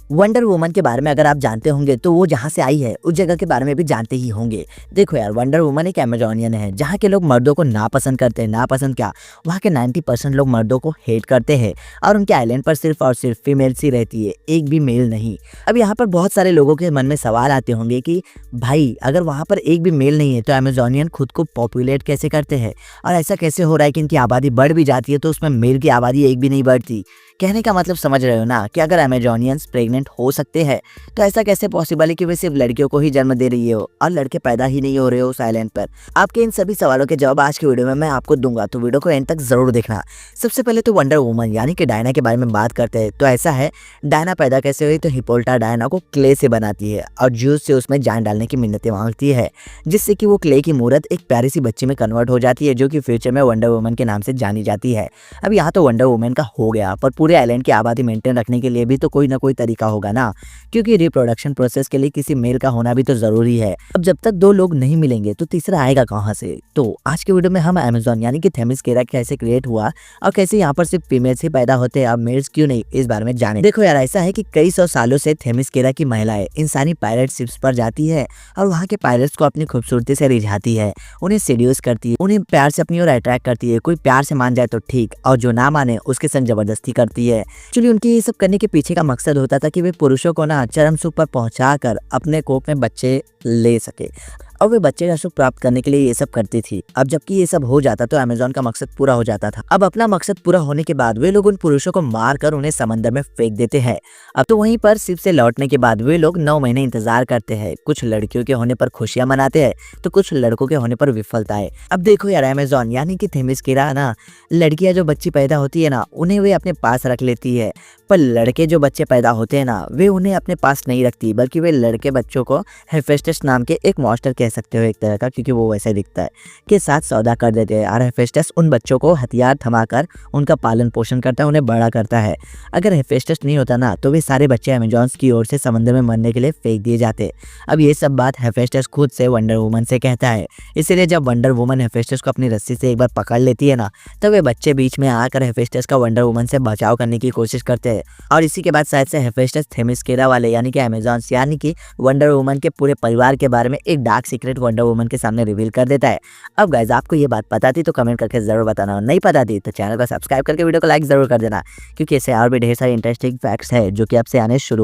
Wonder woman के बारे में अगर आप जानते होंगे तो वो जहाँ से आई है उस जगह के बारे में भी जानते ही होंगे। देखो यार, वंडर वुमन एक अमेजोनियन है जहाँ के लोग मर्दों को नापसंद करते हैं। नापसंद क्या, वहाँ के 90% लोग मर्दों को हेट करते हैं और उनके आइलैंड पर सिर्फ और सिर्फ फीमेल्स ही रहती है, एक भी मेल नहीं। अब यहाँ पर बहुत सारे लोगों के मन में सवाल आते होंगे कि भाई अगर वहाँ पर एक भी मेल नहीं है तो अमेजोनियन खुद को पॉपुलेट कैसे करते हैं, और ऐसा कैसे हो रहा है कि इनकी आबादी बढ़ भी जाती है तो उसमें मेल की आबादी एक भी नहीं बढ़ती। कहने का मतलब समझ रहे हो ना कि अगर अमेजोनियंस प्रेग्नेंट हो सकते हैं तो ऐसा कैसे पॉसिबल है कि वे सिर्फ लड़कियों को ही जन्म दे रही हो और लड़के पैदा ही नहीं हो रहे हो उस आइलैंड पर। आपके इन सभी सवालों के जवाब आज की वीडियो में मैं आपको दूंगा, तो वीडियो को एंड तक जरूर देखना। सबसे पहले तो वंडर वुमन यानी कि डायना के बारे में बात करते हैं। तो ऐसा है, डायना पैदा कैसे हुई, तो हिपोल्टा डायना को क्ले से बनाती है और जूस से उसमें जान डालने की मिन्नतें मांगती है, जिससे कि वो क्ले की मूर्त एक प्यारी सी बच्ची में कन्वर्ट हो जाती है जो कि फ्यूचर में वंडर वुमन के नाम से जानी जाती है। अब यहाँ तो वंडर वुमन का हो गया, पर पूरे आइलैंड की आबादी मेंटेन रखने के लिए भी तो कोई ना कोई तरीका होगा ना, क्योंकि रिप्रोडक्शन प्रोसेस के लिए किसी मेल का होना भी तो जरूरी है। अब जब तक दो लोग नहीं मिलेंगे तो तीसरा आएगा कहाँ से। तो आज के वीडियो में हम अमेजोन यानी कि थेमिस्केरा कैसे क्रिएट हुआ और कैसे यहाँ पर सिर्फ फीमेल्स ही पैदा होते हैं, अब मेल्स क्यों नहीं, इस बारे में जाने। देखो यार, ऐसा है कि कई सौ सालों से थेमिस्केरा की महिलाएं इंसानी पायरेट शिप्स पर जाती है और वहाँ के पायरेट्स को अपनी खूबसूरती से रिझाती है, उन्हें सेड्यूस करती है, उन्हें प्यार से अपनी ओर अट्रैक्ट करती है। कोई प्यार से मान जाए तो ठीक, और जो ना माने उसके संग जबरदस्ती करती है। एक्चुअली उनकी ये सब करने के पीछे का मकसद होता था कि वे पुरुषों को ना चरम सुख पर पहुंचाकर अपने कोख में बच्चे ले सके, और वे बच्चे का सुख प्राप्त करने के लिए ये सब करती थी। अब जबकि ये सब हो जाता तो अमेजोन का मकसद पूरा हो जाता था। अब अपना मकसद पूरा होने के बाद वे लोग उन पुरुषों को मारकर उन्हें समंदर में फेंक देते हैं। अब तो वहीं पर शिप से लौटने के बाद वे लोग 9 महीने इंतजार करते हैं। कुछ लड़कियों के होने पर खुशियां मनाते हैं तो कुछ लड़कों के होने पर विफलताएं। अब देखो यार, अमेजोन यानी कि थेमिस्केरा ना, लड़कियां जो बच्ची पैदा होती है ना उन्हें वे अपने पास रख लेती है, पर लड़के जो बच्चे पैदा होते हैं ना वे उन्हें अपने पास नहीं रखती, बल्कि वे लड़के बच्चों को हेफेस्टस नाम के एक मॉन्स्टर कह सकते हो एक तरह का, क्योंकि वो वैसे दिखता है, के साथ सौदा कर देते हैं। और हेफेस्टस उन बच्चों को हथियार थमाकर उनका पालन पोषण करता है, उन्हें बड़ा करता है। अगर हेफेस्टस नहीं होता ना तो वे सारे बच्चे अमेजोन्स की ओर से समंदर में मरने के लिए फेंक दिए जाते। अब ये सब बात हेफेस्टस खुद से वंडर वुमन से कहता है। इसीलिए जब वंडर वुमन हेफेस्टस को अपनी रस्सी से एक बार पकड़ लेती है ना, तब वे बच्चे बीच में आकर हेफेस्टस का वंडर वुमन से बचाव करने की कोशिश करते हैं। और इसी के बाद शायद से हेफेस्टस थेमिस्केरा वाले यानी कि अमेजोन्स यानी कि वंडर वुमन के पूरे परिवार के बारे में एक डार्क सीक्रेट वंडर वुमन के सामने रिवील कर देता है। अब गाइस, आपको ये बात पता थी तो कमेंट करके जरूर बताना, और नहीं पता थी तो चैनल को सब्सक्राइब करके वीडियो को लाइक जरूर कर देना, क्योंकि ऐसे और भी ढेर सारे इंटरेस्टिंग फैक्ट्स है जो कि आपसे आने शुरू